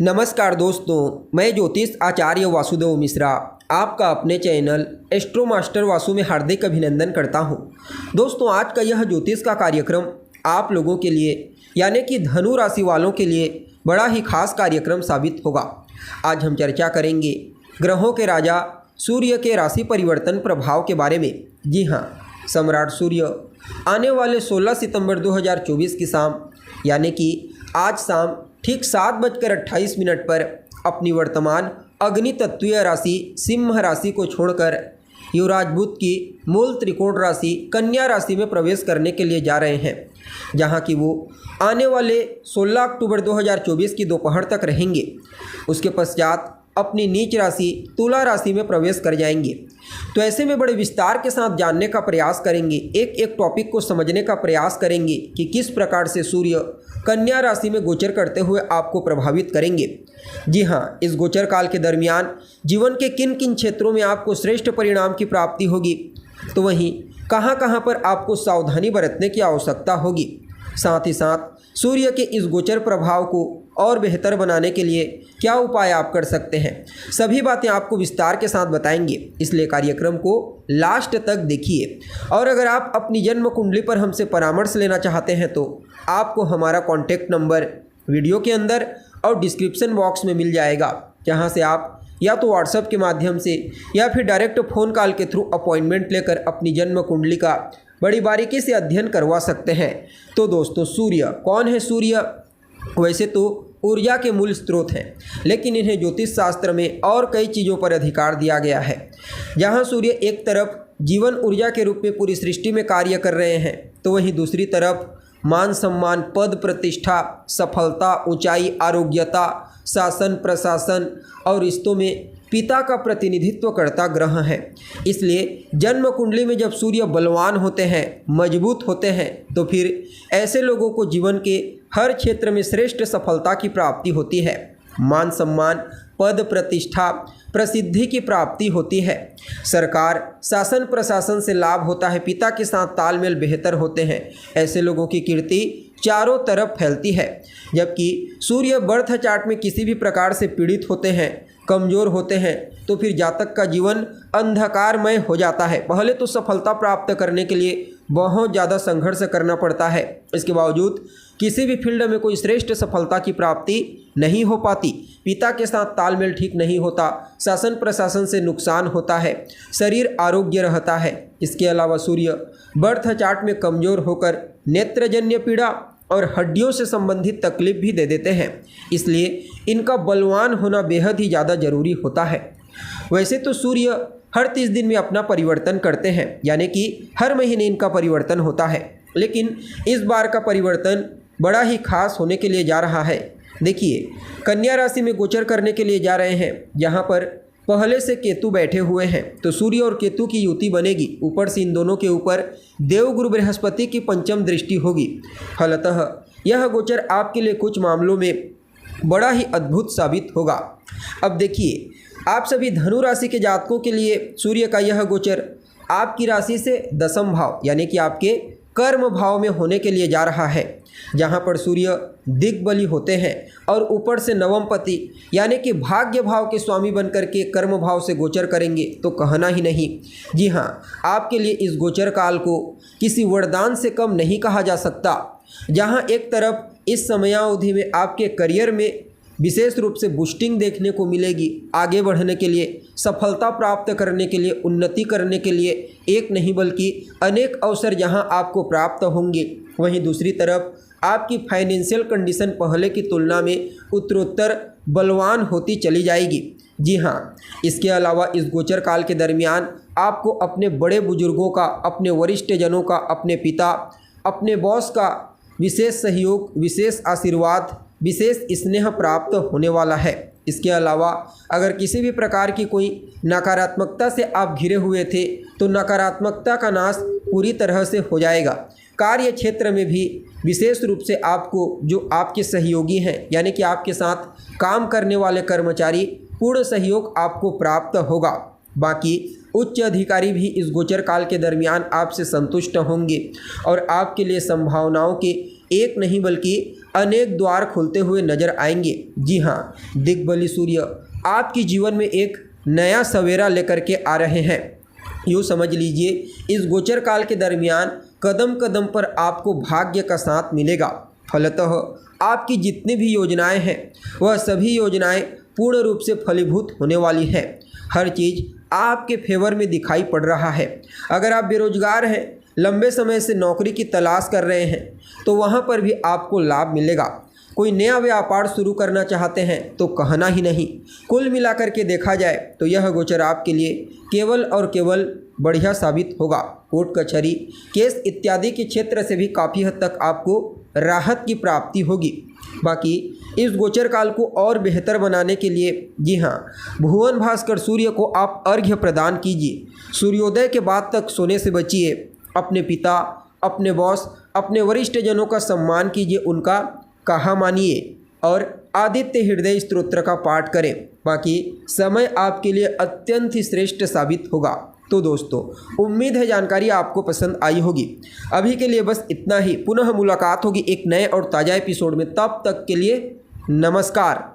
नमस्कार दोस्तों, मैं ज्योतिष आचार्य वासुदेव मिश्रा आपका अपने चैनल एस्ट्रो मास्टर वासु में हार्दिक अभिनंदन करता हूं। दोस्तों, आज का यह ज्योतिष का कार्यक्रम आप लोगों के लिए यानी कि धनु राशि वालों के लिए बड़ा ही खास कार्यक्रम साबित होगा। आज हम चर्चा करेंगे ग्रहों के राजा सूर्य के राशि परिवर्तन प्रभाव के बारे में। जी हाँ, सम्राट सूर्य आने वाले 16 सितंबर 2024 की शाम यानी कि आज शाम ठीक 7:28 पर अपनी वर्तमान अग्नि तत्वीय राशि सिंह राशि को छोड़कर युवराज बुध की मूल त्रिकोण राशि कन्या राशि में प्रवेश करने के लिए जा रहे हैं, जहां कि वो आने वाले 16 अक्टूबर 2024 की दोपहर तक रहेंगे। उसके पश्चात अपनी नीच राशि तुला राशि में प्रवेश कर जाएंगे। तो ऐसे में बड़े विस्तार के साथ जानने का प्रयास करेंगे, एक एक टॉपिक को समझने का प्रयास करेंगे कि किस प्रकार से सूर्य कन्या राशि में गोचर करते हुए आपको प्रभावित करेंगे। जी हाँ, इस गोचर काल के दरमियान जीवन के किन किन क्षेत्रों में आपको श्रेष्ठ परिणाम की प्राप्ति होगी, तो वहीं कहाँ कहाँ पर आपको सावधानी बरतने की आवश्यकता होगी। साथ ही साथ सूर्य के इस गोचर प्रभाव को और बेहतर बनाने के लिए क्या उपाय आप कर सकते हैं, सभी बातें आपको विस्तार के साथ बताएंगे। इसलिए कार्यक्रम को लास्ट तक देखिए। और अगर आप अपनी जन्म कुंडली पर हमसे परामर्श लेना चाहते हैं तो आपको हमारा कॉन्टैक्ट नंबर वीडियो के अंदर और डिस्क्रिप्शन बॉक्स में मिल जाएगा, जहां से आप या तो व्हाट्सएप के माध्यम से या फिर डायरेक्ट फ़ोन कॉल के थ्रू अपॉइंटमेंट लेकर अपनी जन्म कुंडली का बड़ी बारीकी से अध्ययन करवा सकते हैं। तो दोस्तों, सूर्य कौन है? सूर्य वैसे तो ऊर्जा के मूल स्रोत हैं, लेकिन इन्हें ज्योतिष शास्त्र में और कई चीज़ों पर अधिकार दिया गया है। जहां सूर्य एक तरफ जीवन ऊर्जा के रूप में पूरी सृष्टि में कार्य कर रहे हैं, तो वहीं दूसरी तरफ मान सम्मान, पद प्रतिष्ठा, सफलता, ऊंचाई, आरोग्यता, शासन प्रशासन और रिश्तों में पिता का प्रतिनिधित्व करता ग्रह है। इसलिए जन्म कुंडली में जब सूर्य बलवान होते हैं, मजबूत होते हैं, तो फिर ऐसे लोगों को जीवन के हर क्षेत्र में श्रेष्ठ सफलता की प्राप्ति होती है। मान सम्मान, पद प्रतिष्ठा, प्रसिद्धि की प्राप्ति होती है। सरकार, शासन प्रशासन से लाभ होता है। पिता के साथ तालमेल बेहतर होते हैं। ऐसे लोगों की कीर्ति चारों तरफ फैलती है। जबकि सूर्य बर्थ चार्ट में किसी भी प्रकार से पीड़ित होते हैं, कमज़ोर होते हैं, तो फिर जातक का जीवन अंधकारमय हो जाता है। पहले तो सफलता प्राप्त करने के लिए बहुत ज़्यादा संघर्ष करना पड़ता है, इसके बावजूद किसी भी फील्ड में कोई श्रेष्ठ सफलता की प्राप्ति नहीं हो पाती। पिता के साथ तालमेल ठीक नहीं होता, शासन प्रशासन से नुकसान होता है, शरीर आरोग्य रहता है। इसके अलावा सूर्य बर्थ चार्ट में कमज़ोर होकर नेत्रजन्य पीड़ा और हड्डियों से संबंधित तकलीफ भी दे देते हैं। इसलिए इनका बलवान होना बेहद ही ज़्यादा जरूरी होता है। वैसे तो सूर्य हर 30 दिन में अपना परिवर्तन करते हैं, यानी कि हर महीने इनका परिवर्तन होता है, लेकिन इस बार का परिवर्तन बड़ा ही खास होने के लिए जा रहा है। देखिए, कन्या राशि में गोचर करने के लिए जा रहे हैं, जहाँ पर पहले से केतु बैठे हुए हैं, तो सूर्य और केतु की युति बनेगी। ऊपर से इन दोनों के ऊपर देवगुरु बृहस्पति की पंचम दृष्टि होगी। फलतः यह गोचर आपके लिए कुछ मामलों में बड़ा ही अद्भुत साबित होगा। अब देखिए, आप सभी धनु राशि के जातकों के लिए सूर्य का यह गोचर आपकी राशि से दशम भाव यानी कि आपके कर्म भाव में होने के लिए जा रहा है, जहां पर सूर्य दिग्बली होते हैं और ऊपर से नवम पति यानी कि भाग्य भाव के स्वामी बनकर के कर्म भाव से गोचर करेंगे, तो कहना ही नहीं। जी हाँ, आपके लिए इस गोचर काल को किसी वरदान से कम नहीं कहा जा सकता। जहां एक तरफ इस समयावधि में आपके करियर में विशेष रूप से बूस्टिंग देखने को मिलेगी, आगे बढ़ने के लिए, सफलता प्राप्त करने के लिए, उन्नति करने के लिए एक नहीं बल्कि अनेक अवसर जहां आपको प्राप्त होंगे, वहीं दूसरी तरफ आपकी फाइनेंशियल कंडीशन पहले की तुलना में उत्तरोत्तर बलवान होती चली जाएगी। जी हाँ, इसके अलावा इस गोचर काल के दरमियान आपको अपने बड़े बुजुर्गों का, अपने वरिष्ठ जनों का, अपने पिता, अपने बॉस का विशेष सहयोग, विशेष आशीर्वाद, विशेष स्नेह प्राप्त होने वाला है। इसके अलावा अगर किसी भी प्रकार की कोई नकारात्मकता से आप घिरे हुए थे, तो नकारात्मकता का नाश पूरी तरह से हो जाएगा। कार्य क्षेत्र में भी विशेष रूप से आपको जो आपके सहयोगी हैं यानी कि आपके साथ काम करने वाले कर्मचारी, पूर्ण सहयोग आपको प्राप्त होगा। बाकी उच्च अधिकारी भी इस गोचर काल के दरमियान आपसे संतुष्ट होंगे और आपके लिए संभावनाओं के एक नहीं बल्कि अनेक द्वार खुलते हुए नजर आएंगे। जी हाँ, दिग्बली सूर्य आपके जीवन में एक नया सवेरा लेकर के आ रहे हैं। यूँ समझ लीजिए, इस गोचर काल के दरमियान कदम कदम पर आपको भाग्य का साथ मिलेगा। फलतः आपकी जितनी भी योजनाएं हैं वह सभी योजनाएं पूर्ण रूप से फलीभूत होने वाली हैं। हर चीज़ आपके फेवर में दिखाई पड़ रहा है। अगर आप बेरोजगार हैं, लंबे समय से नौकरी की तलाश कर रहे हैं, तो वहाँ पर भी आपको लाभ मिलेगा। कोई नया व्यापार शुरू करना चाहते हैं तो कहना ही नहीं। कुल मिलाकर के देखा जाए तो यह गोचर आपके लिए केवल और केवल बढ़िया साबित होगा। कोर्ट कचहरी, केस इत्यादि के क्षेत्र से भी काफ़ी हद तक आपको राहत की प्राप्ति होगी। बाकी इस गोचर काल को और बेहतर बनाने के लिए जी हाँ, भुवन भास्कर सूर्य को आप अर्घ्य प्रदान कीजिए। सूर्योदय के बाद तक सोने से बचिए। अपने पिता, अपने बॉस, अपने वरिष्ठ जनों का सम्मान कीजिए, उनका कहा मानिए और आदित्य हृदय स्तोत्र का पाठ करें। बाकी समय आपके लिए अत्यंत ही श्रेष्ठ साबित होगा। तो दोस्तों, उम्मीद है जानकारी आपको पसंद आई होगी। अभी के लिए बस इतना ही। पुनः मुलाकात होगी एक नए और ताज़ा एपिसोड में। तब तक के लिए नमस्कार।